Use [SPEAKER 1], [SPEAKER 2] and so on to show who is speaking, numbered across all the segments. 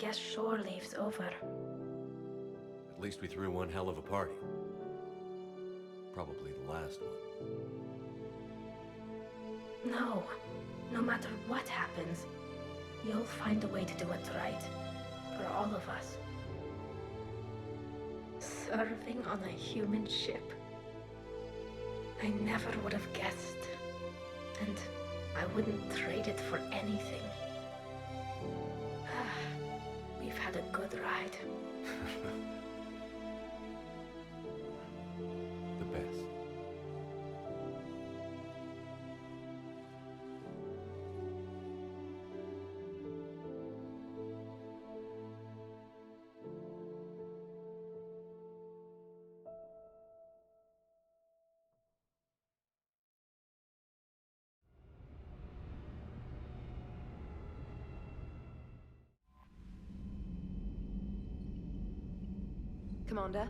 [SPEAKER 1] guess shore leave's over.
[SPEAKER 2] At least we threw one hell of a party. Probably the last one.
[SPEAKER 1] No. No matter what happens, you'll find a way to do it right. For all of us. Serving on a human ship. I never would have guessed. And I wouldn't trade it for anything. We've had a good ride.
[SPEAKER 2] The best.
[SPEAKER 3] Commander?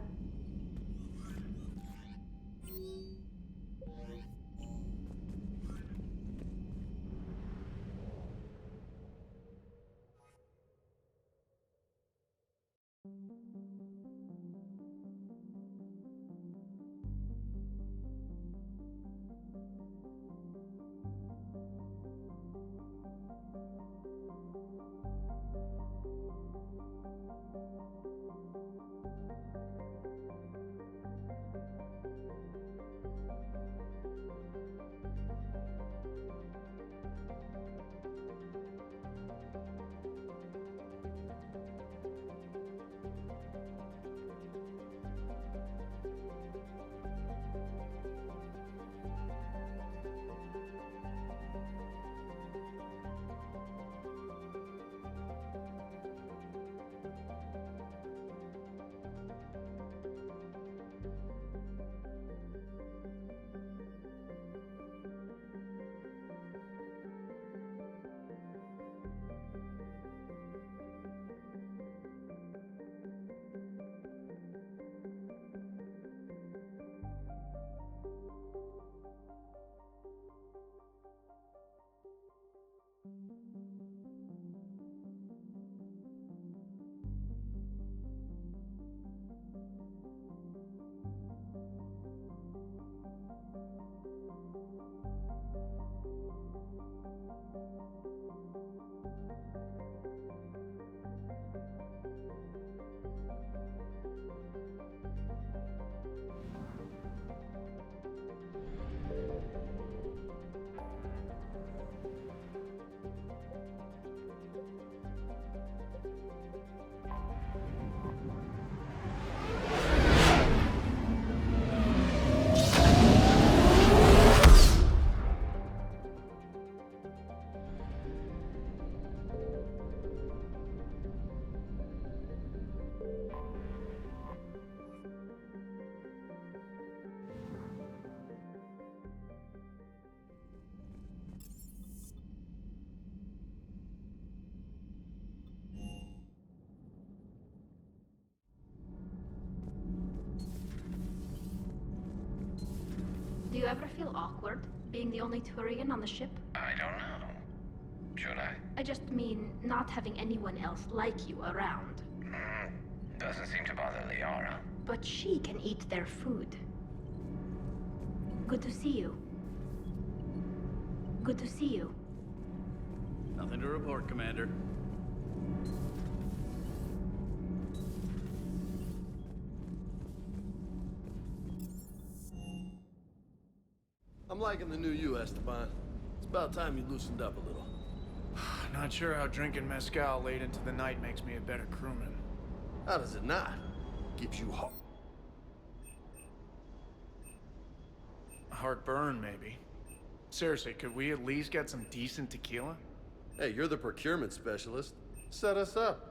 [SPEAKER 1] Do you ever feel awkward, being the only Turian on the ship?
[SPEAKER 4] I don't know. Should I?
[SPEAKER 1] I just mean, not having anyone else like you around.
[SPEAKER 4] Doesn't seem to bother Liara.
[SPEAKER 1] But she can eat their food. Good to see you. Good to see you.
[SPEAKER 5] Nothing to report, Commander.
[SPEAKER 6] I'm liking the new you, Esteban. It's about time you loosened up a little.
[SPEAKER 7] Not sure how drinking mezcal late into the night makes me a better crewman.
[SPEAKER 6] How does it not? Gives you heart.
[SPEAKER 7] Heartburn, maybe. Seriously, could we at least get some decent tequila?
[SPEAKER 6] Hey, you're the procurement specialist. Set us up.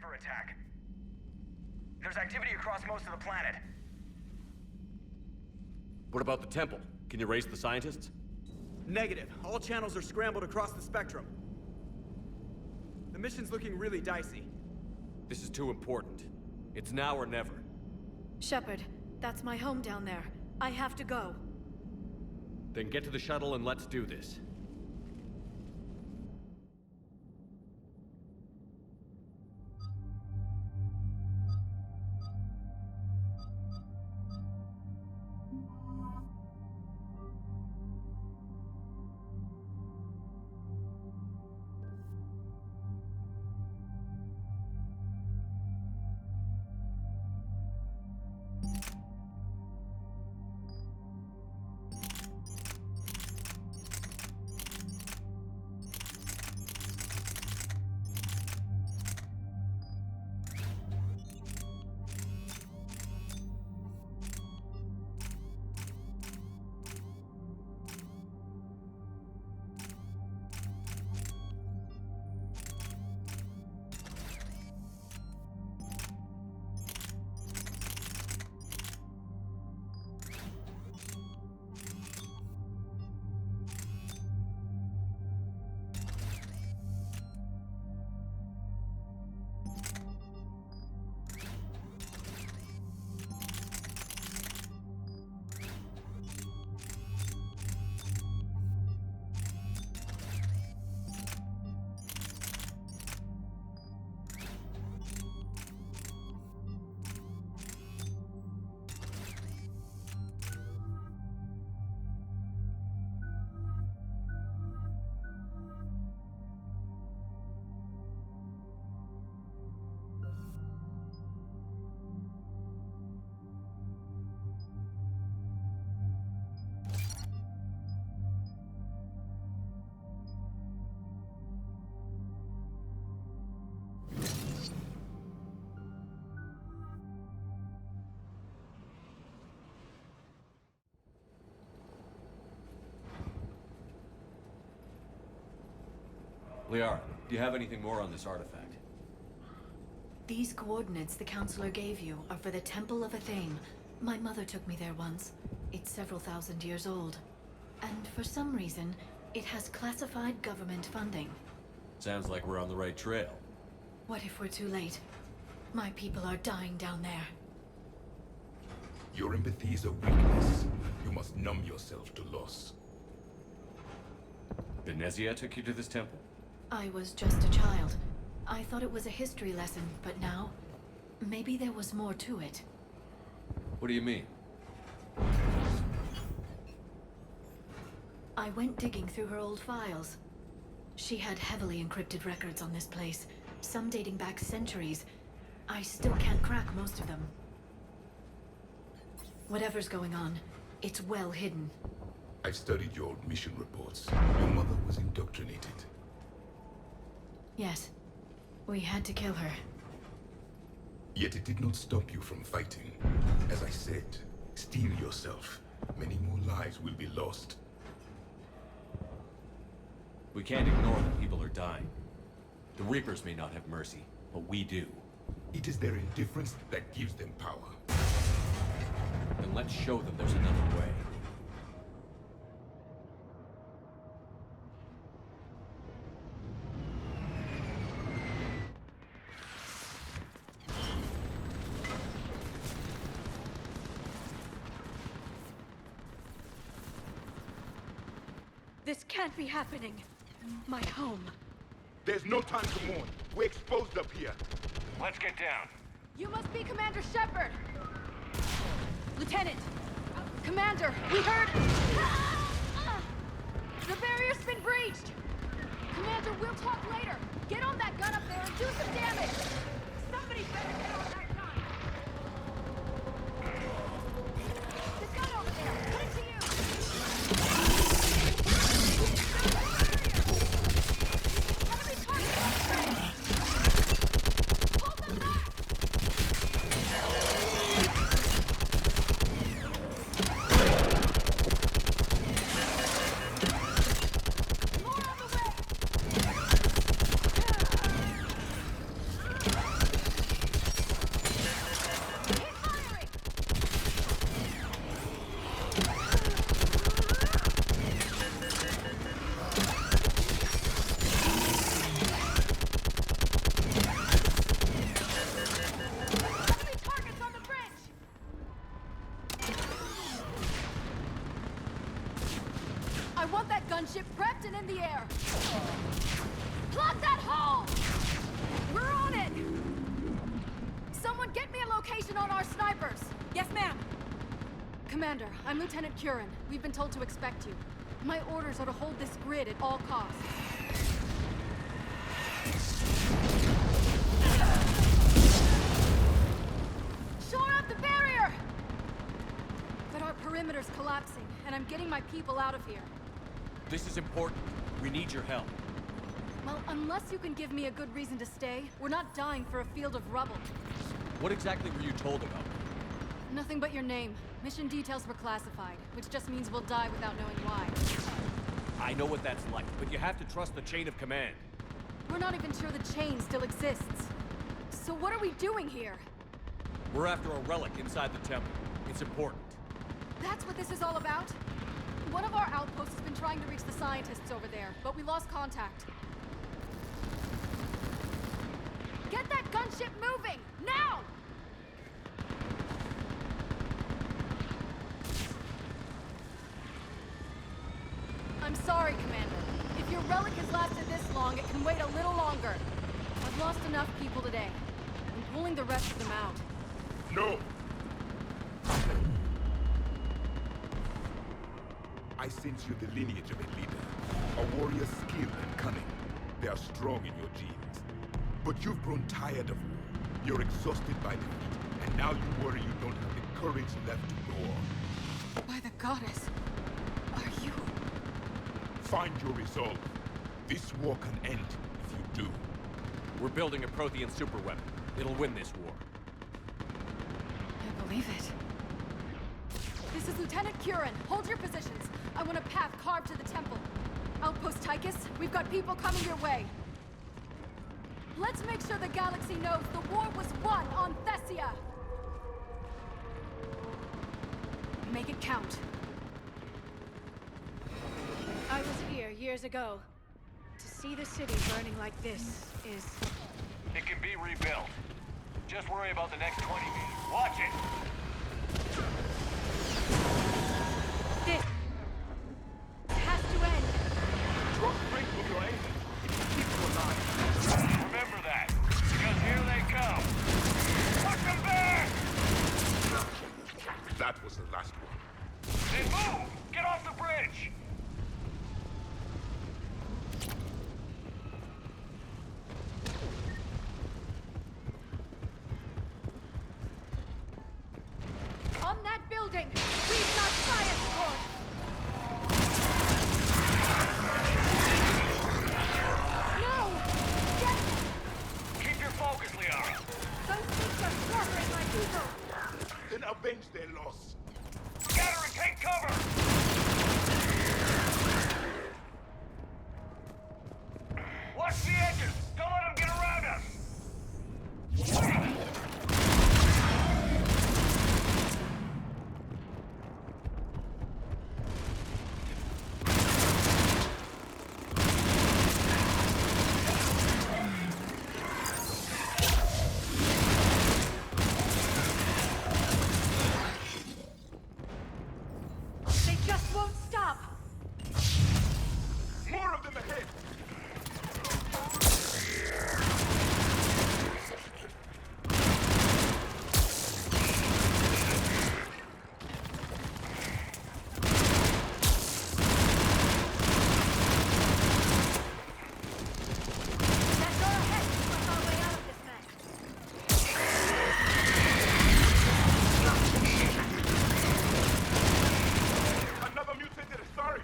[SPEAKER 3] cyber attack. There's activity across most of the planet.
[SPEAKER 2] What about the temple? Can you raise the scientists?
[SPEAKER 8] Negative. All channels are scrambled across the spectrum. The mission's looking really dicey.
[SPEAKER 2] This is too important. It's now or never.
[SPEAKER 9] Shepard, that's my home down there. I have to go.
[SPEAKER 2] Then get to the shuttle and let's do this. Liara, do you have anything more on this artifact?
[SPEAKER 9] These coordinates the Counselor gave you are for the Temple of Athame. My mother took me there once. It's several thousand years old. And for some reason, it has classified government funding.
[SPEAKER 2] Sounds like we're on the right trail.
[SPEAKER 9] What if we're too late? My people are dying down there.
[SPEAKER 10] Your empathy is a weakness. You must numb yourself to loss.
[SPEAKER 2] Venezia took you to this temple?
[SPEAKER 9] I was just a child. I thought it was a history lesson, but now, maybe there was more to it.
[SPEAKER 2] What do you mean?
[SPEAKER 9] I went digging through her old files. She had heavily encrypted records on this place, some dating back centuries. I still can't crack most of them. Whatever's going on, it's well hidden.
[SPEAKER 10] I've studied your old mission reports. Your mother was indoctrinated.
[SPEAKER 9] Yes. We had to kill her.
[SPEAKER 10] Yet it did not stop you from fighting. As I said, steel yourself. Many more lives will be lost.
[SPEAKER 2] We can't ignore that people are dying. The Reapers may not have mercy, but we do.
[SPEAKER 10] It is their indifference that gives them power.
[SPEAKER 2] Then let's show them there's another way.
[SPEAKER 9] This can't be happening. My home.
[SPEAKER 10] There's no time to mourn. We're exposed up here.
[SPEAKER 3] Let's get down.
[SPEAKER 11] You must be Commander Shepard! Lieutenant! Commander, we heard... The barrier's been breached! Commander, we'll talk later! Get on that gun up there and do some damage! Somebody better get on that gun! The gun over there! Put it to use! Enemy target on track! Hold them back! More on the way! Commander, I'm Lieutenant Curran. We've been told to expect you. My orders are to hold this grid at all costs. Shore up the barrier! But our perimeter's collapsing, and I'm getting my people out of here.
[SPEAKER 2] This is important. We need your help.
[SPEAKER 11] Well, unless you can give me a good reason to stay, we're not dying for a field of rubble.
[SPEAKER 2] What exactly were you told about?
[SPEAKER 11] Nothing but your name. Mission details were classified, which just means we'll die without knowing why.
[SPEAKER 2] I know what that's like, but you have to trust the chain of command.
[SPEAKER 11] We're not even sure the chain still exists. So what are we doing here?
[SPEAKER 2] We're after a relic inside the temple. It's important.
[SPEAKER 11] That's what this is all about? One of our outposts has been trying to reach the scientists over there, but we lost contact. Get that gunship moving! Now! I'm sorry, Commander. If your relic has lasted this long, it can wait a little longer. I've lost enough people today. I'm pulling the rest of them out.
[SPEAKER 10] No! I sense you're the lineage of a leader. A warrior's skill and cunning. They are strong in your genes. But you've grown tired of war. You're exhausted by defeat, and now you worry you don't have the courage left to go on.
[SPEAKER 11] By the goddess, are you...
[SPEAKER 10] Find your resolve. This war can end if you do.
[SPEAKER 2] We're building a Prothean superweapon. It'll win this war.
[SPEAKER 11] I believe it. This is Lieutenant Curran. Hold your positions. I want a path carved to the temple. Outpost Tychus, we've got people coming your way. Let's make sure the galaxy knows the war was won on Thessia! Make it count.
[SPEAKER 1] I was here years ago. To see the city burning like this is...
[SPEAKER 3] It can be rebuilt. Just worry about the next 20 meters. Watch it!
[SPEAKER 1] This has to end.
[SPEAKER 10] Draw strength with your aim. Keep you alive.
[SPEAKER 3] Remember that, because here they come. Push them back!
[SPEAKER 10] That was the last one.
[SPEAKER 3] Then move! Get off the bridge!
[SPEAKER 1] On that building! We've got fire support! No! Get...
[SPEAKER 3] Keep your focus, Liara.
[SPEAKER 1] Those things are slaughtering my people!
[SPEAKER 10] Then avenge their loss.
[SPEAKER 3] Scatter and take cover! Watch the edges! Don't let them get around us!
[SPEAKER 1] They just won't stop!
[SPEAKER 10] More of them ahead.
[SPEAKER 1] That door ahead is what's our way out of this mess.
[SPEAKER 10] Another mutated Astari.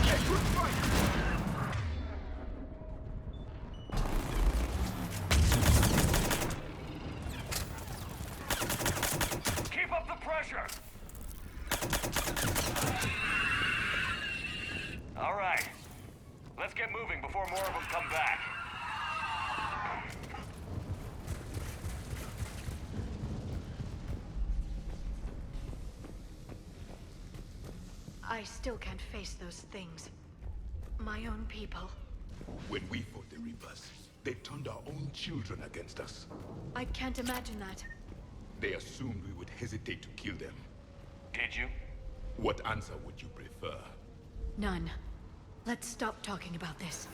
[SPEAKER 10] A good fight.
[SPEAKER 3] Keep up the pressure! All right. Let's get moving before more of them come back.
[SPEAKER 1] I still can't face those things. My own people.
[SPEAKER 10] When we fought the Reapers, they turned our own children against us.
[SPEAKER 1] I can't imagine that.
[SPEAKER 10] They assumed we would hesitate to kill them.
[SPEAKER 3] Did you?
[SPEAKER 10] What answer would you prefer?
[SPEAKER 9] None. Let's stop talking about this.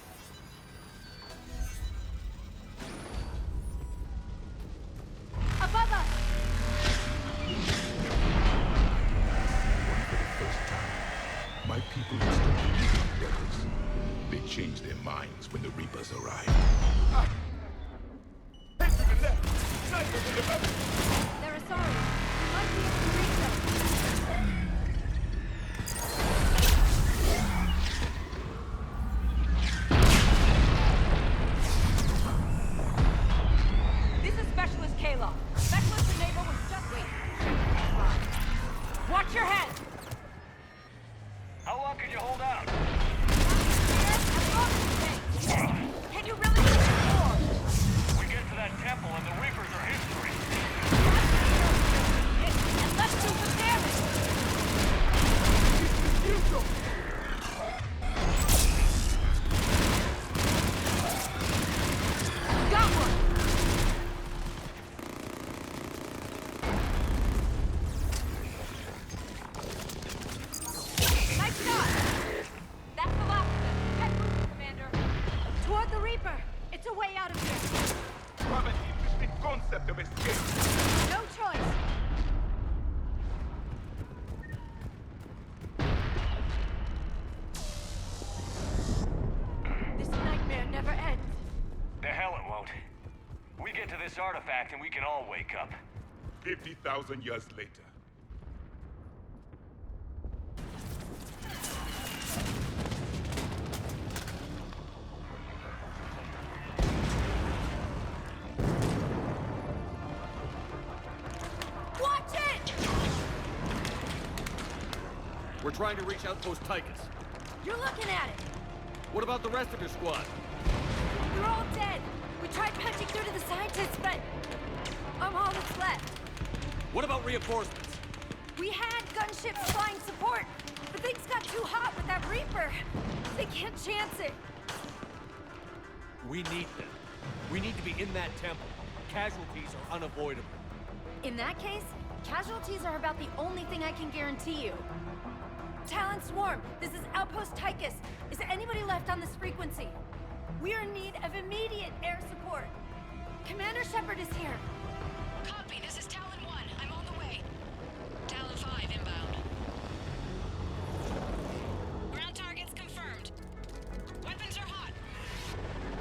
[SPEAKER 10] has arrived. Head to the left! Snipers in the back!
[SPEAKER 11] They're Asari. We might be able to reach them.
[SPEAKER 12] This is Specialist Kayla. Specialist Enable was just wait. Watch your head!
[SPEAKER 3] How long can you hold out?
[SPEAKER 12] Can you really do more?
[SPEAKER 3] We get to that temple and the Reapers are history.
[SPEAKER 12] And let's do some damage! Got one! Nice shot! That's the last of them. Head moving, Commander.
[SPEAKER 11] Toward the Reaper. It's a way out of here.
[SPEAKER 10] You have an interesting concept of escape.
[SPEAKER 11] No choice. This nightmare never ends.
[SPEAKER 3] The hell it won't. We get to this artifact and we can all wake up.
[SPEAKER 10] 50,000 years later.
[SPEAKER 11] Watch it!
[SPEAKER 8] We're trying to reach Outpost Tychus.
[SPEAKER 11] You're looking at it.
[SPEAKER 8] What about the rest of your squad?
[SPEAKER 11] They're all dead. We tried punching through to the scientists, but I'm all that's left.
[SPEAKER 8] What about reinforcements?
[SPEAKER 11] We had gunships flying support, but things got too hot with that Reaper. They can't chance it.
[SPEAKER 2] We need them. We need to be in that temple. Casualties are unavoidable.
[SPEAKER 11] In that case, casualties are about the only thing I can guarantee you. Talon Swarm, this is Outpost Tychus. Is there anybody left on this frequency? We are in need of immediate air support. Commander Shepard is here.
[SPEAKER 13] Copy, this is Talon 1. I'm on the way. Talon 5 inbound. Ground targets confirmed. Weapons are hot.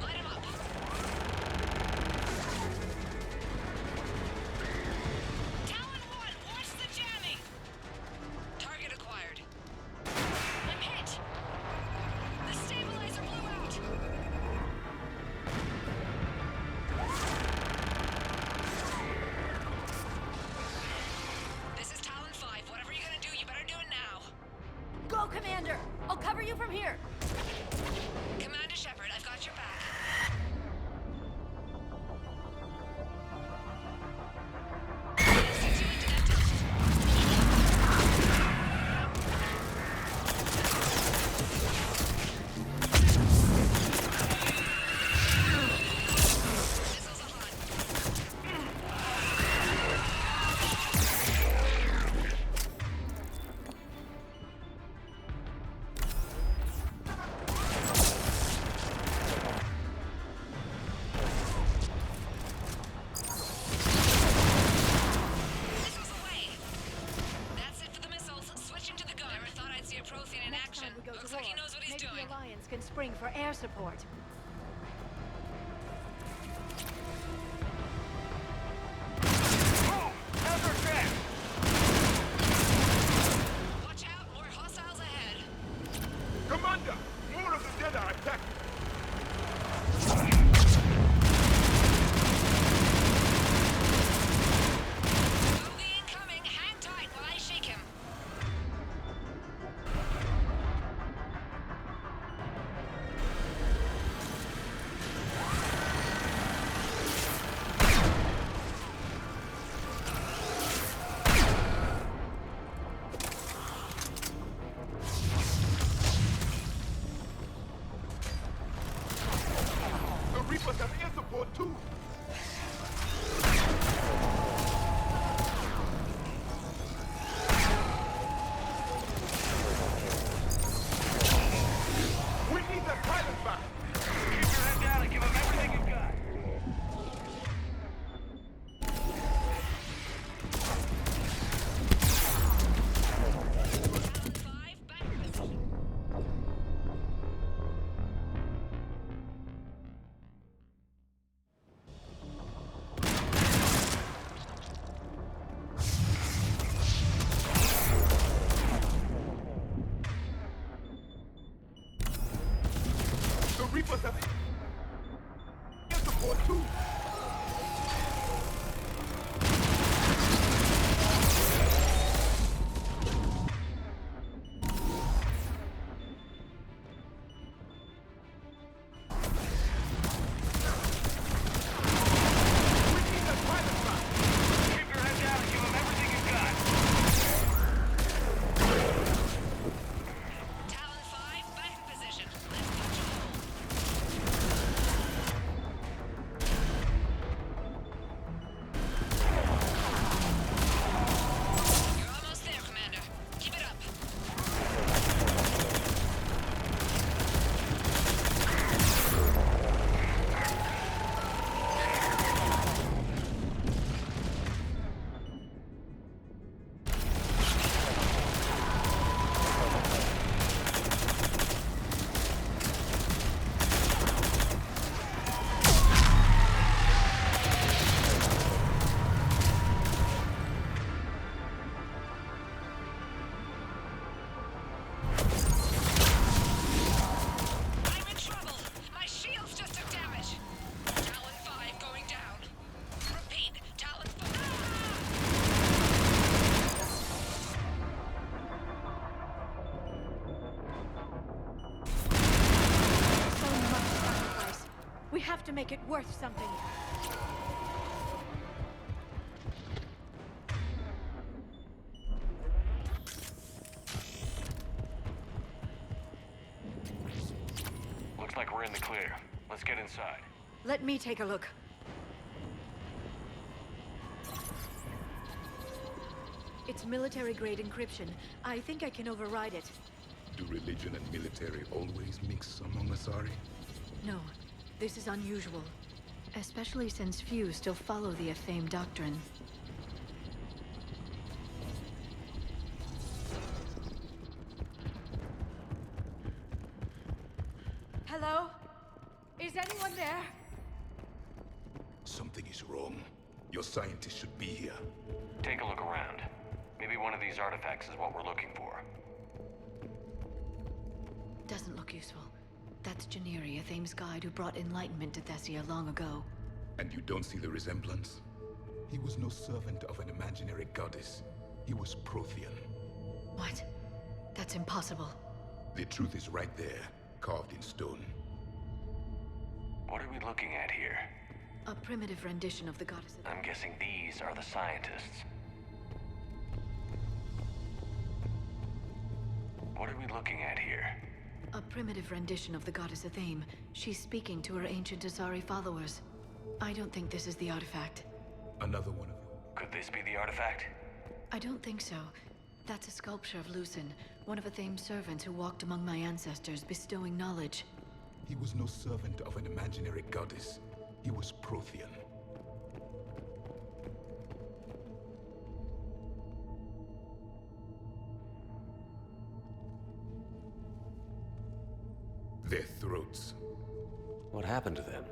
[SPEAKER 13] Light 'em up. Talon 1, watch the jamming! Target acquired. I'm hit! The stabilizer blew out! This is Talon 5. Whatever you're gonna do, you better do it now.
[SPEAKER 11] Go, Commander! I'll cover you from here.
[SPEAKER 13] Commander Shepard, I've got your back.
[SPEAKER 11] Can spring for air support.
[SPEAKER 13] Watch out, more hostiles ahead.
[SPEAKER 10] Commander! More of the dead are attacking!
[SPEAKER 13] Movie incoming. Hang tight while I shake him.
[SPEAKER 11] have to make it worth something.
[SPEAKER 3] Looks like we're in the clear. Let's get inside.
[SPEAKER 11] Let me take a look. It's military-grade encryption. I think I can override it.
[SPEAKER 10] Do religion and military always mix among Asari?
[SPEAKER 9] No, this is unusual. Especially since few still follow the Athame doctrine.
[SPEAKER 11] Hello? Is anyone there?
[SPEAKER 10] Something is wrong. Your scientists should be here.
[SPEAKER 3] Take a look around. Maybe one of these artifacts is what we're looking for.
[SPEAKER 9] Doesn't look useful. That's Janiri, Athame's guide who brought enlightenment to Thessia long ago.
[SPEAKER 10] And you don't see the resemblance? He was no servant of an imaginary goddess. He was Prothean.
[SPEAKER 9] What? That's impossible.
[SPEAKER 10] The truth is right there, carved in stone.
[SPEAKER 3] What are we looking at here?
[SPEAKER 9] A primitive rendition of the goddess.
[SPEAKER 3] I'm guessing these are the scientists. What are we looking at here?
[SPEAKER 9] A primitive rendition of the goddess Athame. She's speaking to her ancient Asari followers. I don't think this is the artifact.
[SPEAKER 10] Another one of them.
[SPEAKER 3] Could this be the artifact?
[SPEAKER 9] I don't think so. That's a sculpture of Lucen, one of Athame's servants who walked among my ancestors, bestowing knowledge.
[SPEAKER 10] He was no servant of an imaginary goddess. He was Prothean. Their throats.
[SPEAKER 2] What happened to them?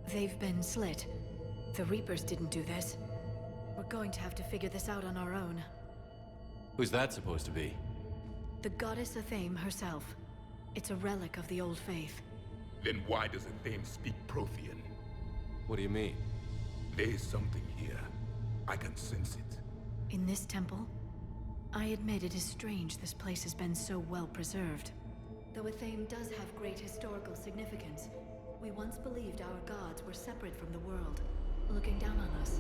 [SPEAKER 9] They've been slit. The Reapers didn't do this. We're going to have to figure this out on our own.
[SPEAKER 2] Who's that supposed to be?
[SPEAKER 9] The goddess Athame herself. It's a relic of the old faith.
[SPEAKER 10] Then why does Athame speak Prothean?
[SPEAKER 2] What do you mean?
[SPEAKER 10] There is something here. I can sense it.
[SPEAKER 9] In this temple? I admit it is strange this place has been so well preserved. Though Athame does have great historical significance, we once believed our gods were separate from the world, looking down on us.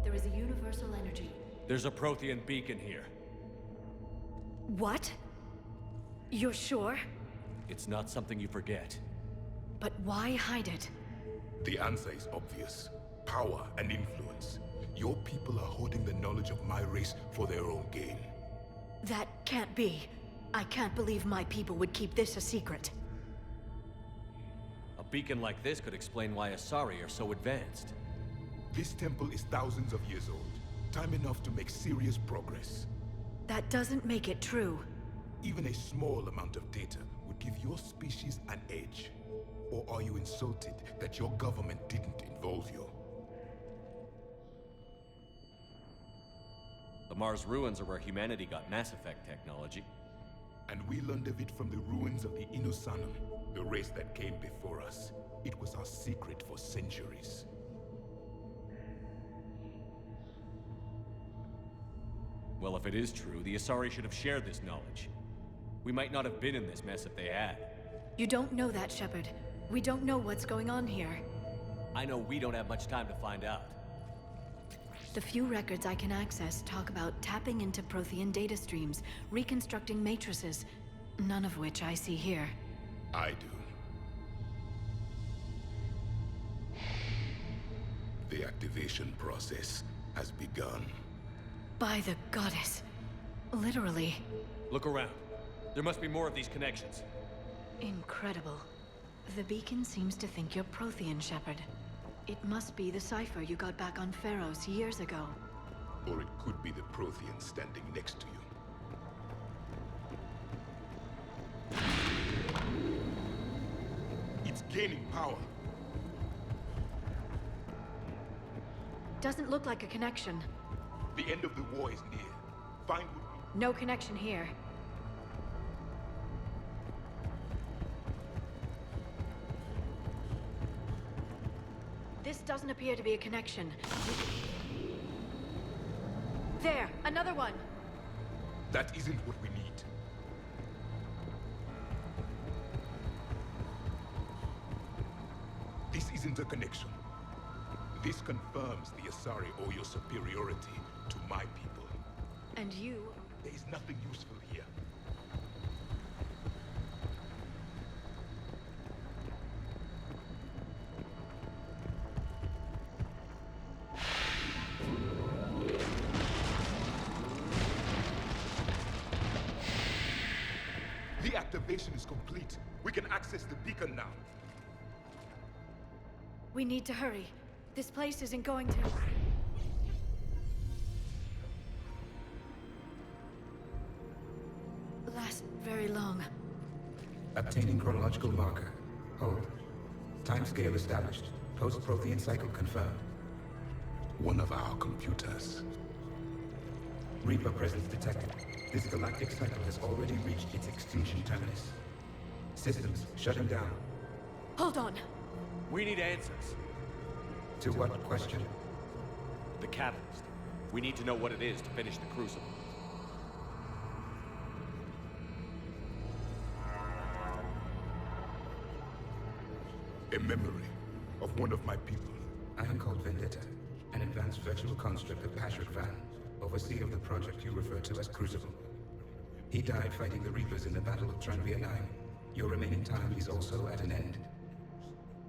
[SPEAKER 9] There is a universal energy.
[SPEAKER 2] There's a Prothean beacon here.
[SPEAKER 9] What? You're sure?
[SPEAKER 2] It's not something you forget.
[SPEAKER 9] But why hide it?
[SPEAKER 10] The answer is obvious. Power and influence. Your people are hoarding the knowledge of my race for their own gain.
[SPEAKER 9] That can't be. I can't believe my people would keep this a secret.
[SPEAKER 2] A beacon like this could explain why Asari are so advanced.
[SPEAKER 10] This temple is thousands of years old. Time enough to make serious progress.
[SPEAKER 9] That doesn't make it true.
[SPEAKER 10] Even a small amount of data would give your species an edge. Or are you insulted that your government didn't involve you?
[SPEAKER 2] The Mars ruins are where humanity got Mass Effect technology.
[SPEAKER 10] And we learned of it from the ruins of the Inusanum, the race that came before us. It was our secret for centuries.
[SPEAKER 2] Well, if it is true, the Asari should have shared this knowledge. We might not have been in this mess if they had.
[SPEAKER 9] You don't know that, Shepard. We don't know what's going on here.
[SPEAKER 2] I know we don't have much time to find out.
[SPEAKER 9] The few records I can access talk about tapping into Prothean data streams, reconstructing matrices, none of which I see here.
[SPEAKER 10] I do. The activation process has begun.
[SPEAKER 9] By the goddess. Literally.
[SPEAKER 2] Look around. There must be more of these connections.
[SPEAKER 9] Incredible. The beacon seems to think you're Prothean, Shepard. It must be the cipher you got back on Pharos years ago.
[SPEAKER 10] Or it could be the Prothean standing next to you. It's gaining power.
[SPEAKER 9] Doesn't look like a connection.
[SPEAKER 10] The end of the war is near. Find what we...
[SPEAKER 9] No connection here. This doesn't appear to be a connection. There, another one.
[SPEAKER 10] That isn't what we need. This isn't a connection. This confirms the Asari owe your superiority to my people.
[SPEAKER 9] And you...
[SPEAKER 10] There is nothing useful here. The activation is complete. We can access the beacon now.
[SPEAKER 9] We need to hurry. This place isn't going to... last very long.
[SPEAKER 14] Obtaining chronological marker. Hold. Timescale established. Post-Prothean cycle confirmed.
[SPEAKER 10] One of our computers.
[SPEAKER 14] Reaper presence detected. This galactic cycle has already reached its extinction terminus. Systems shutting down.
[SPEAKER 9] Hold on.
[SPEAKER 2] We need answers.
[SPEAKER 14] To what question?
[SPEAKER 2] The catalyst. We need to know what it is to finish the Crucible.
[SPEAKER 10] A memory of one of my people.
[SPEAKER 14] I am called Vendetta, an advanced virtual construct of Patrick Van, overseer of the project you refer to as Crucible. He died fighting the Reapers in the Battle of Tranvia 9. Your remaining time is also at an end.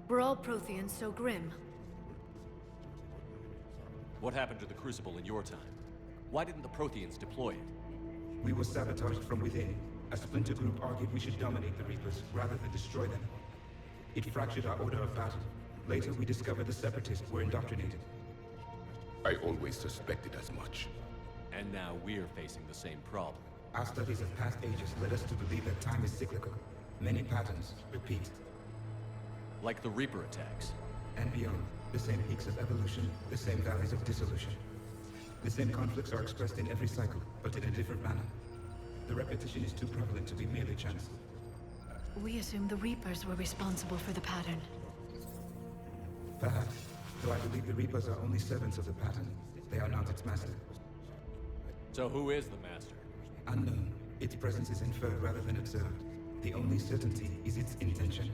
[SPEAKER 9] Were all Protheans so grim?
[SPEAKER 2] What happened to the Crucible in your time? Why didn't the Protheans deploy it?
[SPEAKER 14] We were sabotaged from within. A splinter group argued we should dominate the Reapers rather than destroy them. It fractured our order of battle. Later, we discovered the Separatists were indoctrinated.
[SPEAKER 10] I always suspected as much.
[SPEAKER 2] And now we're facing the same problem.
[SPEAKER 14] Our studies of past ages led us to believe that time is cyclical. Many patterns repeat.
[SPEAKER 2] Like the Reaper attacks.
[SPEAKER 14] And beyond, the same peaks of evolution, the same valleys of dissolution. The same conflicts are expressed in every cycle, but in a different manner. The repetition is too prevalent to be merely chance.
[SPEAKER 9] We assumed the Reapers were responsible for the pattern.
[SPEAKER 14] Perhaps, though I believe the Reapers are only servants of the pattern. They are not its master.
[SPEAKER 2] So who is the master?
[SPEAKER 14] Unknown. Its presence is inferred rather than observed. The only certainty is its intention.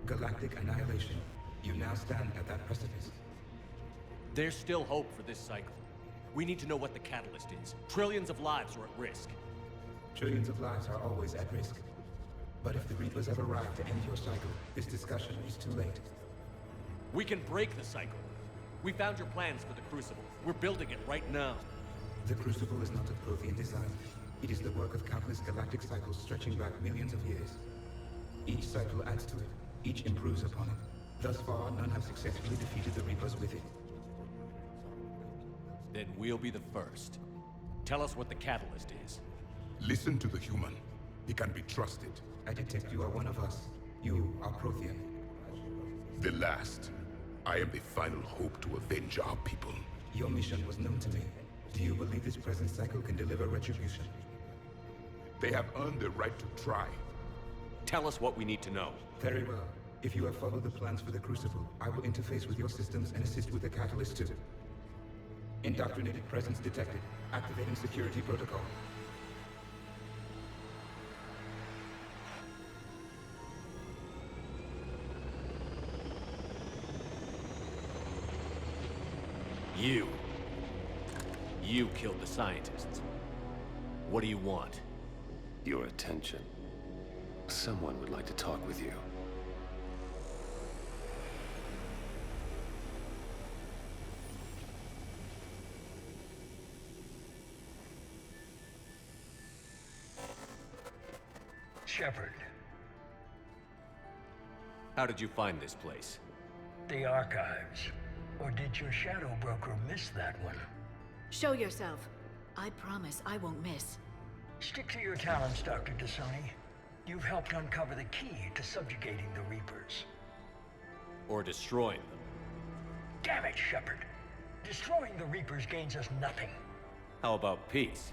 [SPEAKER 14] Galactic annihilation. You now stand at that precipice.
[SPEAKER 2] There's still hope for this cycle. We need to know what the catalyst is. Trillions of lives are at risk.
[SPEAKER 14] Trillions of lives are always at risk. But if the Reapers have arrived to end your cycle, this discussion is too late.
[SPEAKER 2] We can break the cycle. We found your plans for the Crucible. We're building it right now.
[SPEAKER 14] The Crucible is not of Prothean design. It is the work of countless galactic cycles stretching back millions of years. Each cycle adds to it. Each improves upon it. Thus far, none have successfully defeated the Reapers with it.
[SPEAKER 2] Then we'll be the first. Tell us what the catalyst is.
[SPEAKER 10] Listen to the human. He can be trusted.
[SPEAKER 14] I detect you are one of us. You are Prothean.
[SPEAKER 10] The last. I am the final hope to avenge our people.
[SPEAKER 14] Your mission was known to me. Do you believe this present cycle can deliver retribution?
[SPEAKER 10] They have earned the right to try.
[SPEAKER 2] Tell us what we need to know.
[SPEAKER 14] Very well. If you have followed the plans for the Crucible, I will interface with your systems and assist with the catalyst too. Indoctrinated presence detected. Activating security protocol.
[SPEAKER 2] You killed the scientists. What do you want?
[SPEAKER 15] Your attention. Someone would like to talk with you.
[SPEAKER 16] Shepard.
[SPEAKER 2] How did you find this place?
[SPEAKER 16] The archives. Or did your shadow broker miss that one?
[SPEAKER 9] Show yourself. I promise I won't miss.
[SPEAKER 16] Stick to your talents, Dr. Dasani. You've helped uncover the key to subjugating the Reapers.
[SPEAKER 2] Or destroying them.
[SPEAKER 16] Damn it, Shepard. Destroying the Reapers gains us nothing.
[SPEAKER 2] How about peace?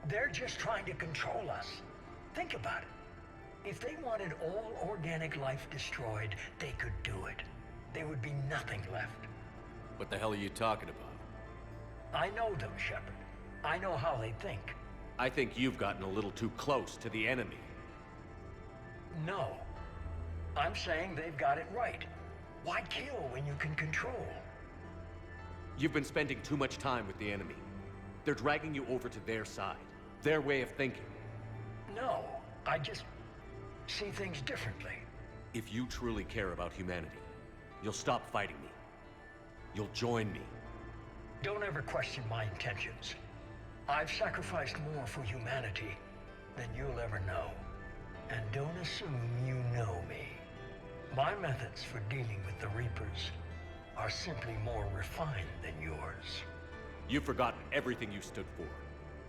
[SPEAKER 16] They're just trying to control us. Think about it. If they wanted all organic life destroyed, they could do it. There would be nothing left.
[SPEAKER 2] What the hell are you talking about?
[SPEAKER 16] I know them, Shepard. I know how they think.
[SPEAKER 2] I think you've gotten a little too close to the enemy.
[SPEAKER 16] No. I'm saying they've got it right. Why kill when you can control?
[SPEAKER 2] You've been spending too much time with the enemy. They're dragging you over to their side. Their way of thinking.
[SPEAKER 16] No, I just see things differently.
[SPEAKER 2] If you truly care about humanity, you'll stop fighting me. You'll join me.
[SPEAKER 16] Don't ever question my intentions. I've sacrificed more for humanity than you'll ever know. And don't assume you know me. My methods for dealing with the Reapers are simply more refined than yours.
[SPEAKER 2] You've forgotten everything you stood for.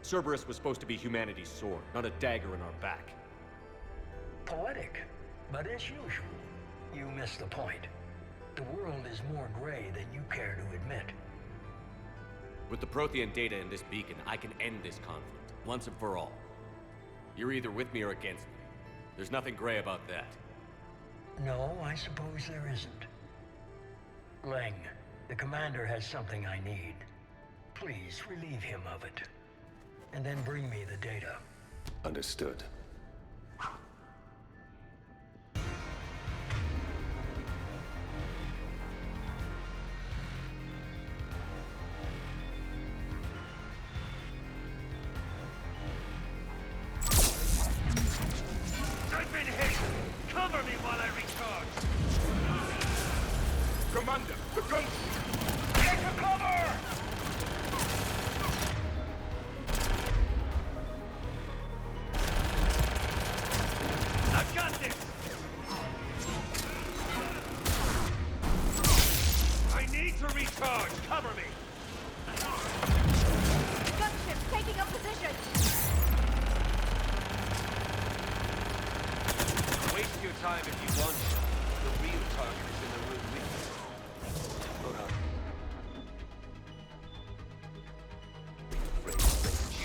[SPEAKER 2] Cerberus was supposed to be humanity's sword, not a dagger in our back.
[SPEAKER 16] Poetic, but as usual, you miss the point. The world is more gray than you care to admit.
[SPEAKER 2] With the Prothean data in this beacon, I can end this conflict, once and for all. You're either with me or against me. There's nothing gray about that.
[SPEAKER 16] No, I suppose there isn't. Leng, the commander has something I need. Please relieve him of it. And then bring me the data.
[SPEAKER 15] Understood.
[SPEAKER 10] I've been hit! Cover me while I recharge! Commander, the guns! Get to cover! I've got this! I need to recharge! Cover me!
[SPEAKER 11] Gunship taking up position!
[SPEAKER 3] Waste your time if you want to. The real target is in the room with you. Hold on.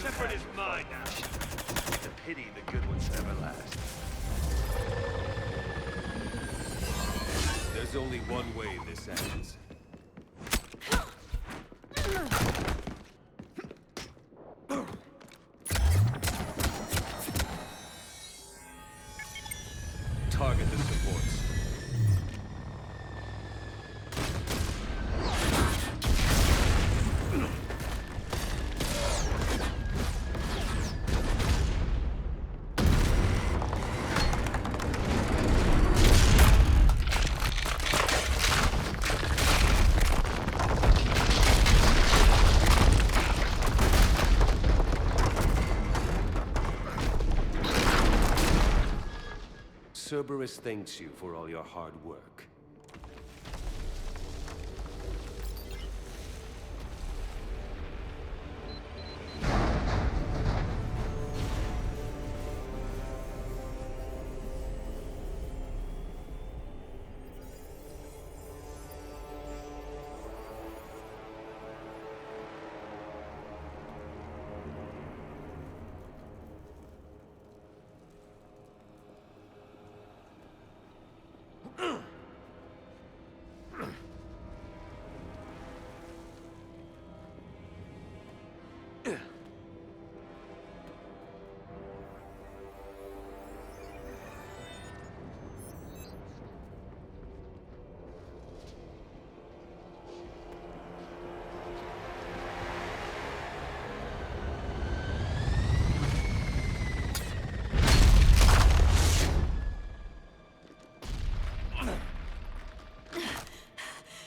[SPEAKER 3] Shepard is mine now. It's a pity the good ones never last. There's only one way this ends. Target the supports. Cerberus thanks you for all your hard work.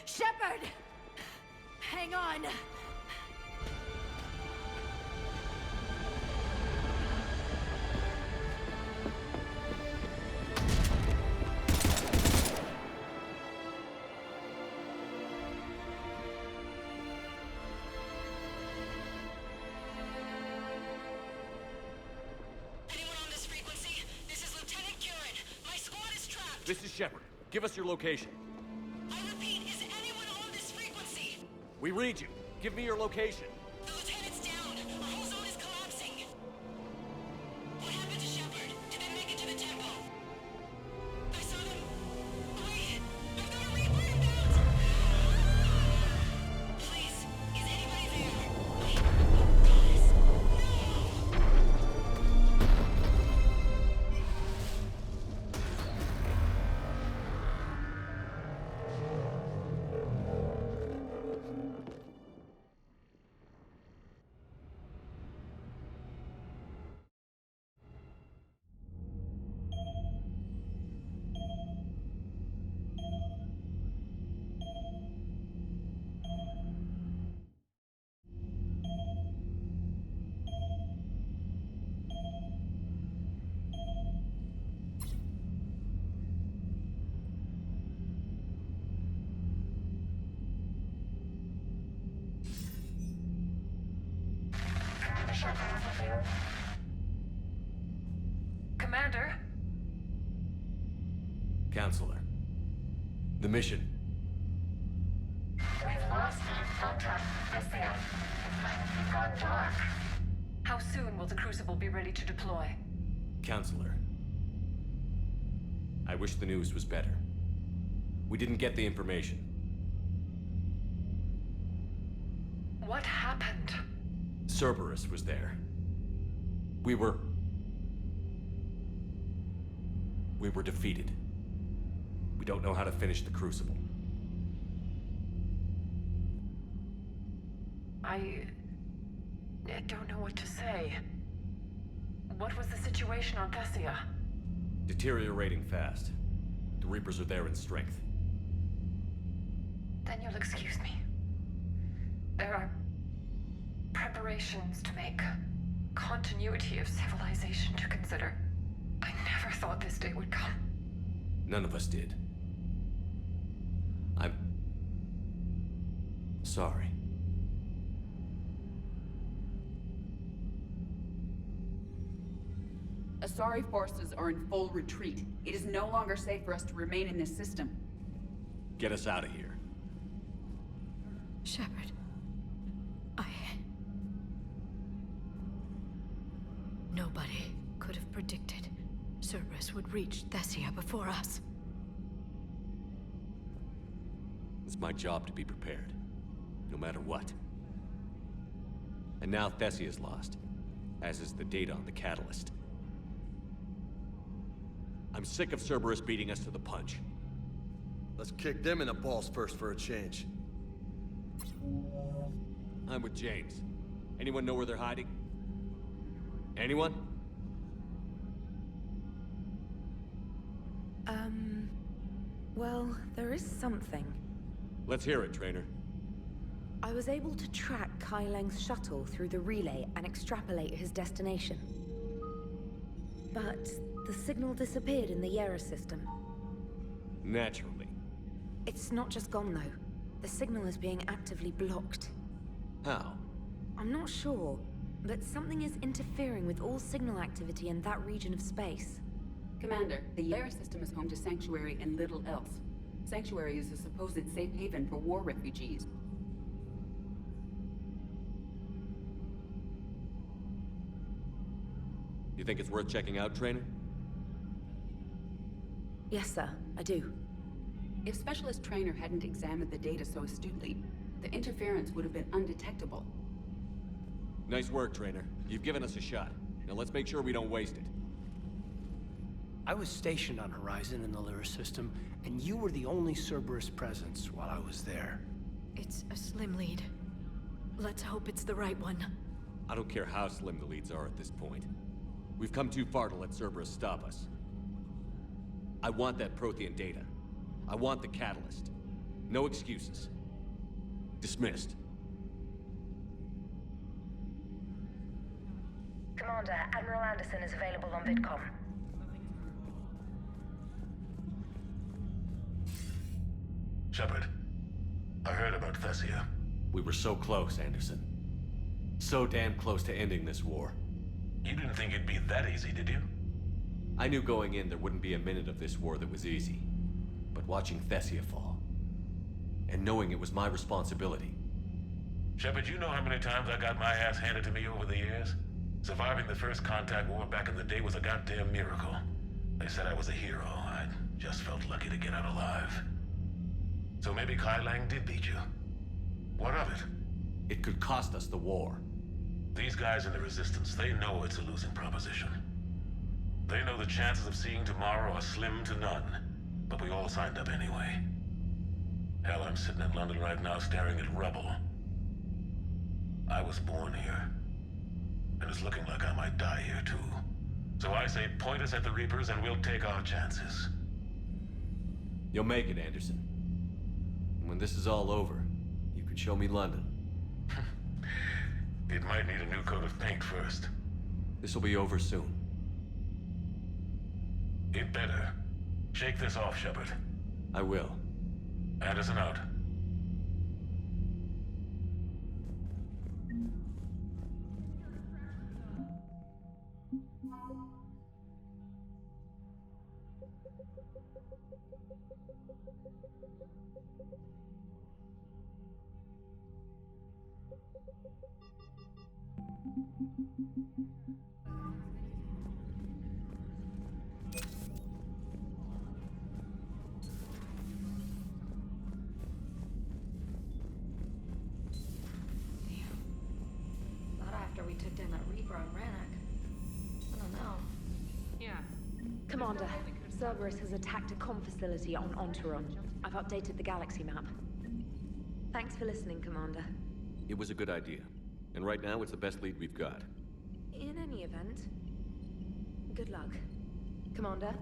[SPEAKER 11] Shepard! Hang on!
[SPEAKER 2] This is Shepard. Give us your location.
[SPEAKER 13] I repeat, is anyone on this frequency?
[SPEAKER 2] We read you. Give me your location.
[SPEAKER 13] The lieutenant's down. Our whole zone is collapsing. What happened to Shepard? Did they make it to the temple? I saw them. Wait! I've got a Reaper inbound! Please, is anybody there? Wait, promise. No!
[SPEAKER 12] Commander?
[SPEAKER 2] Counselor. The mission.
[SPEAKER 13] We've lost contact with the It's gone dark.
[SPEAKER 12] How soon will the Crucible be ready to deploy?
[SPEAKER 2] Counselor. I wish the news was better. We didn't get the information.
[SPEAKER 12] What happened?
[SPEAKER 2] Cerberus was there. We were defeated. We don't know how to finish the Crucible.
[SPEAKER 12] I don't know what to say. What was the situation on Thessia?
[SPEAKER 2] Deteriorating fast. The Reapers are there in strength.
[SPEAKER 12] Then you'll excuse me. There are preparations to make. Continuity of civilization to consider. I never thought this day would come.
[SPEAKER 2] None of us did. I'm sorry.
[SPEAKER 17] Asari forces are in full retreat. It is no longer safe for us to remain in this system.
[SPEAKER 2] Get us out of here.
[SPEAKER 9] Shepard. Nobody could have predicted Cerberus would reach Thessia before us.
[SPEAKER 2] It's my job to be prepared, no matter what. And now Thessia's lost, as is the data on the catalyst. I'm sick of Cerberus beating us to the punch.
[SPEAKER 6] Let's kick them in the balls first for a change.
[SPEAKER 2] I'm with James. Anyone know where they're hiding? Anyone?
[SPEAKER 18] Well, there is something.
[SPEAKER 2] Let's hear it, Trainer.
[SPEAKER 18] I was able to track Kai Leng's shuttle through the relay and extrapolate his destination. But the signal disappeared in the Yera system.
[SPEAKER 2] Naturally.
[SPEAKER 18] It's not just gone, though. The signal is being actively blocked.
[SPEAKER 2] How?
[SPEAKER 18] I'm not sure, but something is interfering with all signal activity in that region of space.
[SPEAKER 17] Commander, the Yera system is home to Sanctuary and little else. Sanctuary is a supposed safe haven for war refugees.
[SPEAKER 2] You think it's worth checking out, Trainer?
[SPEAKER 18] Yes, sir, I do.
[SPEAKER 17] If Specialist Trainer hadn't examined the data so astutely, the interference would have been undetectable.
[SPEAKER 2] Nice work, Trainer. You've given us a shot. Now let's make sure we don't waste it.
[SPEAKER 19] I was stationed on Horizon in the Lyra system, and you were the only Cerberus presence while I was there.
[SPEAKER 9] It's a slim lead. Let's hope it's the right one.
[SPEAKER 2] I don't care how slim the leads are at this point. We've come too far to let Cerberus stop us. I want that Prothean data. I want the catalyst. No excuses. Dismissed.
[SPEAKER 20] Commander, Admiral Anderson is available on VidCom.
[SPEAKER 21] Shepard, I heard about Thessia.
[SPEAKER 2] We were so close, Anderson. So damn close to ending this war.
[SPEAKER 21] You didn't think it'd be that easy, did you?
[SPEAKER 2] I knew going in there wouldn't be a minute of this war that was easy. But watching Thessia fall, and knowing it was my responsibility.
[SPEAKER 21] Shepard, you know how many times I got my ass handed to me over the years? Surviving the first contact war back in the day was a goddamn miracle. They said I was a hero. I just felt lucky to get out alive. So maybe Kai Lang did beat you. What of it?
[SPEAKER 2] It could cost us the war.
[SPEAKER 21] These guys in the Resistance, they know it's a losing proposition. They know the chances of seeing tomorrow are slim to none. But we all signed up anyway. Hell, I'm sitting in London right now staring at rubble. I was born here. And it's looking like I might die here too. So I say point us at the Reapers and we'll take our chances.
[SPEAKER 2] You'll make it, Anderson. And when this is all over, you can show me London.
[SPEAKER 21] It might need a new coat of paint first.
[SPEAKER 2] This will be over soon.
[SPEAKER 21] It better. Shake this off, Shepard.
[SPEAKER 2] I will.
[SPEAKER 21] Anderson out.
[SPEAKER 1] Not after we took down that Reaper on Rannoch. I don't know.
[SPEAKER 12] Yeah.
[SPEAKER 18] Commander, Cerberus has attacked a comm facility on Ontaron. I've updated the galaxy map. Thanks for listening, Commander.
[SPEAKER 2] It was a good idea. And right now, it's the best lead we've got.
[SPEAKER 18] In any event, good luck. Commander?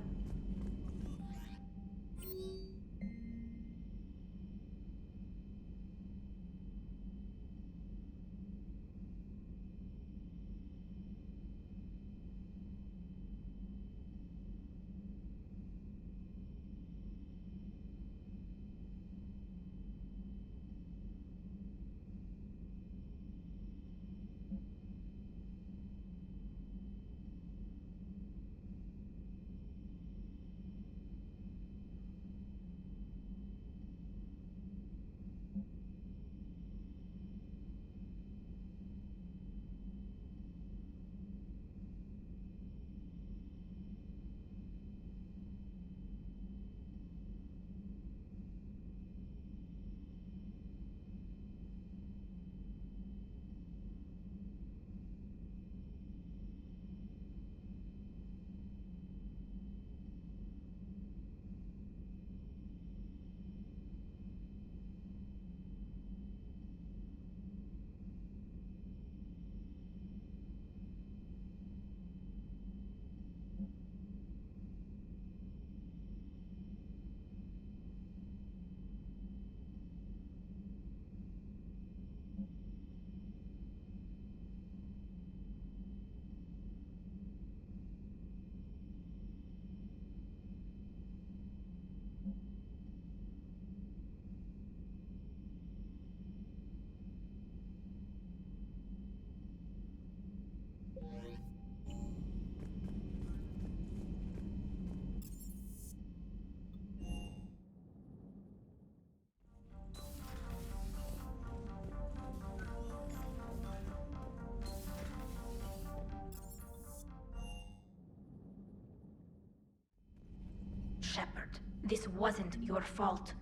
[SPEAKER 1] Shepard, this wasn't your fault.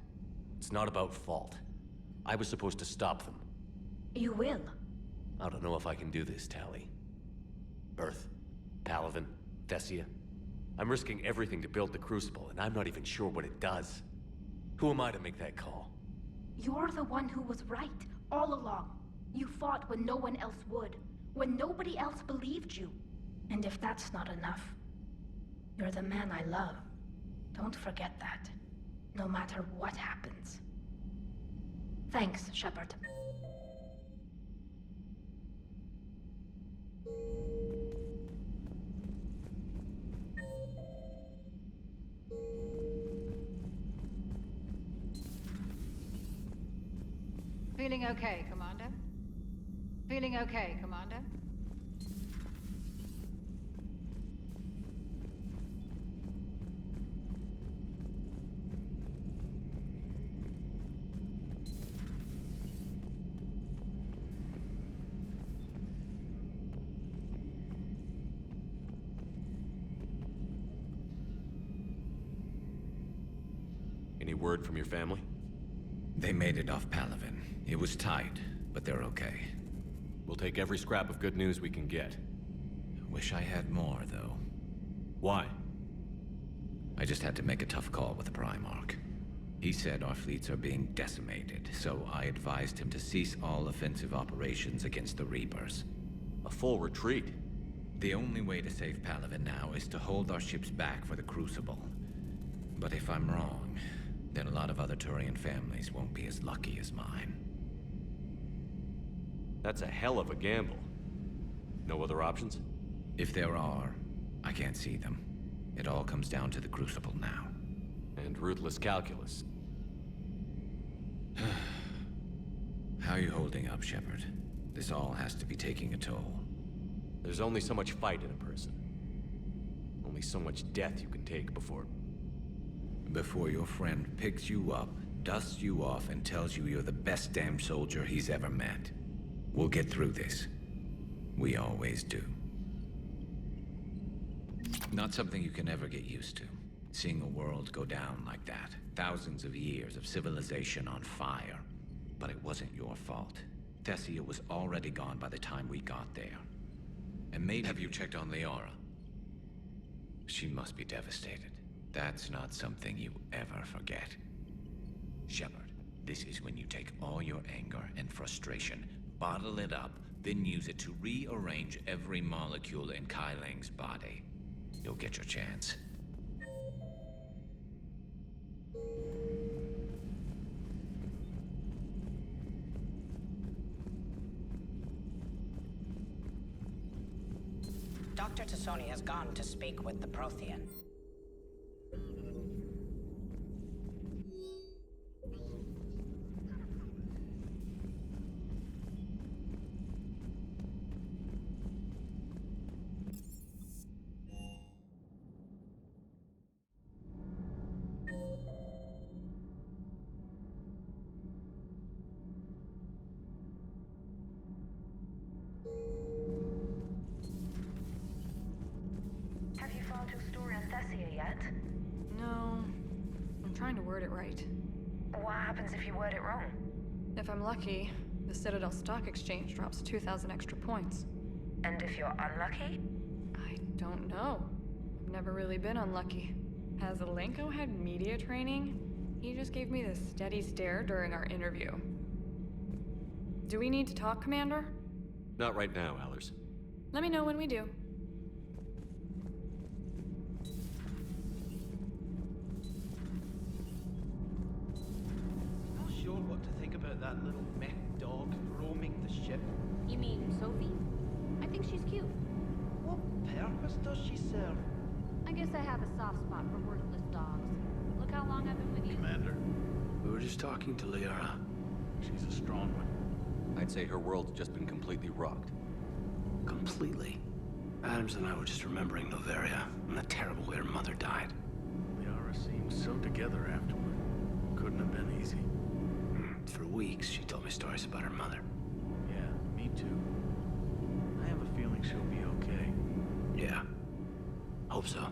[SPEAKER 2] It's not about fault. I was supposed to stop them.
[SPEAKER 1] You will.
[SPEAKER 2] I don't know if I can do this, Tali. Earth, Palaven, Thessia. I'm risking everything to build the Crucible, and I'm not even sure what it does. Who am I to make that call?
[SPEAKER 1] You're the one who was right, all along. You fought when no one else would, when nobody else believed you. And if that's not enough, you're the man I love. Don't forget that, no matter what happens. Thanks, Shepard.
[SPEAKER 11] Feeling okay, Commander? Feeling okay, Commander?
[SPEAKER 2] Any word from your family?
[SPEAKER 4] They made it off Palaven. It was tight, but they're okay.
[SPEAKER 2] We'll take every scrap of good news we can get.
[SPEAKER 4] Wish I had more, though.
[SPEAKER 2] Why?
[SPEAKER 4] I just had to make a tough call with the Primarch. He said our fleets are being decimated, so I advised him to cease all offensive operations against the Reapers.
[SPEAKER 2] A full retreat?
[SPEAKER 4] The only way to save Palaven now is to hold our ships back for the Crucible. But if I'm wrong, then a lot of other Turian families won't be as lucky as mine.
[SPEAKER 2] That's a hell of a gamble. No other options?
[SPEAKER 4] If there are, I can't see them. It all comes down to the Crucible now.
[SPEAKER 2] And ruthless calculus.
[SPEAKER 4] How are you holding up, Shepard? This all has to be taking a toll.
[SPEAKER 2] There's only so much fight in a person. Only so much death you can take before
[SPEAKER 4] your friend picks you up, dusts you off, and tells you you're the best damn soldier he's ever met. We'll get through this. We always do. Not something you can ever get used to. Seeing a world go down like that. Thousands of years of civilization on fire. But it wasn't your fault. Thessia was already gone by the time we got there. And maybe... Have you checked on Liara? She must be devastated. That's not something you ever forget. Shepard, this is when you take all your anger and frustration, bottle it up, then use it to rearrange every molecule in Kai Ling's body. You'll get your chance.
[SPEAKER 5] Dr. Tassoni has gone to speak with the Prothean. Have you filed your story on Thessia yet?
[SPEAKER 11] No. I'm trying to word it right.
[SPEAKER 5] What happens if you word it wrong?
[SPEAKER 11] If I'm lucky, the Citadel Stock Exchange drops 2,000 extra points.
[SPEAKER 5] And if you're unlucky?
[SPEAKER 11] I don't know. I've never really been unlucky. Has Alenko had media training? He just gave me this steady stare during our interview. Do we need to talk, Commander?
[SPEAKER 2] Not right now, Allers.
[SPEAKER 11] Let me know when we do.
[SPEAKER 22] Not sure what to think about that little mech dog roaming the ship.
[SPEAKER 1] You mean Sophie? I think she's cute.
[SPEAKER 22] What purpose does she serve?
[SPEAKER 1] I guess I have a soft spot for worthless dogs. Look how long I've been with you.
[SPEAKER 19] Commander, we were just talking to Liara. She's a strong one.
[SPEAKER 2] I'd say her world's just been completely rocked.
[SPEAKER 19] Completely. Adams and I were just remembering Noveria and the terrible way her mother died.
[SPEAKER 21] Liara seemed so together afterward. Couldn't have been easy.
[SPEAKER 19] For weeks, she told me stories about her mother.
[SPEAKER 21] Yeah, me too. I have a feeling she'll be okay.
[SPEAKER 19] Yeah. Hope so.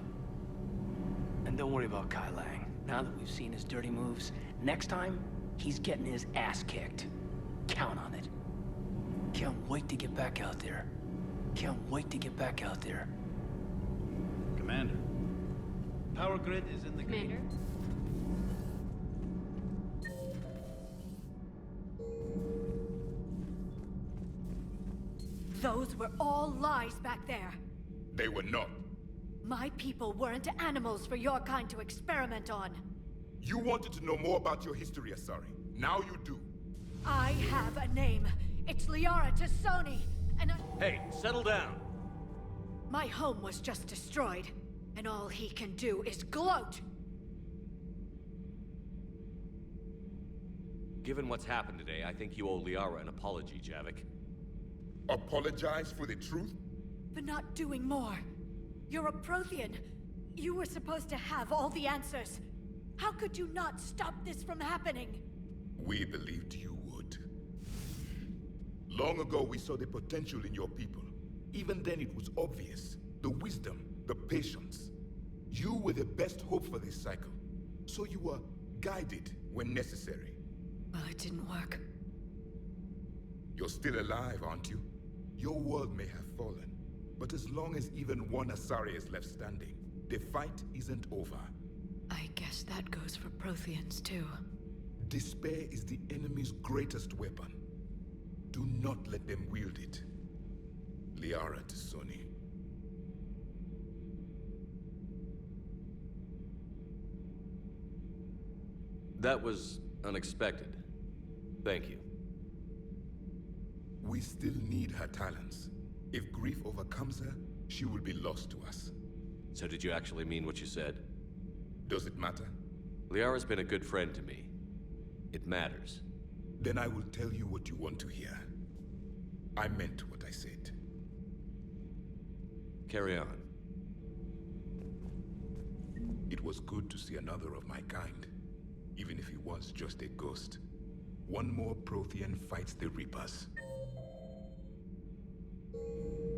[SPEAKER 19] And don't worry about Kai Lang. Now that we've seen his dirty moves, next time, he's getting his ass kicked. Count on it. Can't wait to get back out there. Can't wait to get back out there.
[SPEAKER 22] Commander, power grid is in the gate.
[SPEAKER 1] Commander?
[SPEAKER 9] Those were all lies back there.
[SPEAKER 10] They were not.
[SPEAKER 9] My people weren't animals for your kind to experiment on.
[SPEAKER 10] You wanted to know more about your history, Asari. Now you do.
[SPEAKER 9] I have a name. It's Liara Tassoni, and
[SPEAKER 2] Hey, settle down.
[SPEAKER 9] my home was just destroyed, and all he can do is gloat.
[SPEAKER 2] Given what's happened today, I think you owe Liara an apology, Javik.
[SPEAKER 10] Apologize for the truth?
[SPEAKER 9] For not doing more. You're a Prothean. You were supposed to have all the answers. How could you not stop this from happening?
[SPEAKER 10] We believed you would. Long ago, we saw the potential in your people. Even then, it was obvious. The wisdom, the patience. You were the best hope for this cycle. So you were guided when necessary.
[SPEAKER 9] Well, it didn't work.
[SPEAKER 10] You're still alive, aren't you? Your world may have fallen, but as long as even one Asari is left standing, the fight isn't over.
[SPEAKER 9] I guess that goes for Protheans, too.
[SPEAKER 10] Despair is the enemy's greatest weapon. Do not let them wield it. Liara Tassoni.
[SPEAKER 2] That was unexpected. Thank you.
[SPEAKER 10] We still need her talents. If grief overcomes her, she will be lost to us.
[SPEAKER 2] So did you actually mean what you said?
[SPEAKER 10] Does it matter?
[SPEAKER 2] Liara's been a good friend to me. It matters.
[SPEAKER 10] Then I will tell you what you want to hear. I meant what I said.
[SPEAKER 2] Carry on.
[SPEAKER 10] It was good to see another of my kind, even if he was just a ghost. One more Prothean fights the Reapers.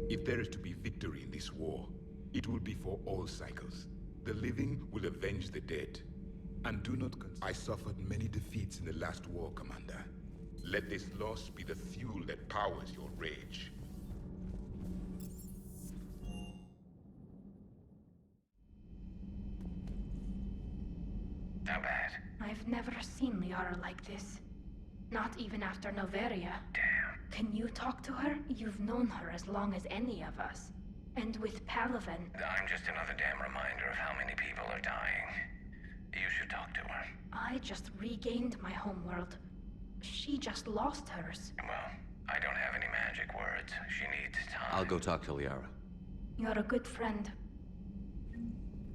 [SPEAKER 10] If there is to be victory in this war, it will be for all cycles. The living will avenge the dead. And do not I suffered many defeats in the last war, Commander. Let this loss be the fuel that powers your rage.
[SPEAKER 1] How bad? I've never seen Liara like this. Not even after Noveria. Damn. Can you talk to her? You've known her as long as any of us. And with Palaven...
[SPEAKER 7] I'm just another damn reminder of how many people are dying. You should talk to her.
[SPEAKER 1] I just regained my homeworld. She just lost hers.
[SPEAKER 7] Well, I don't have any magic words. She needs time.
[SPEAKER 2] I'll go talk to Liara.
[SPEAKER 1] You're a good friend.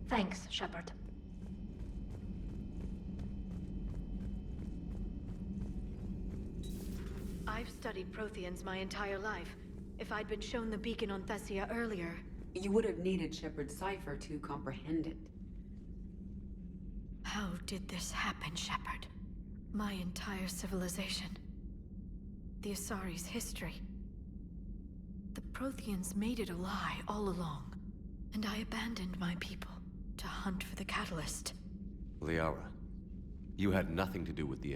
[SPEAKER 1] Thanks, Shepard.
[SPEAKER 9] I've studied Protheans my entire life. If I'd been shown the beacon on Thessia earlier...
[SPEAKER 17] You would have needed Shepard's cipher to comprehend it.
[SPEAKER 9] How did this happen, Shepard? My entire civilization. The Asari's history. The Protheans made it a lie all along. And I abandoned my people to hunt for the catalyst.
[SPEAKER 2] Liara, you had nothing to do with the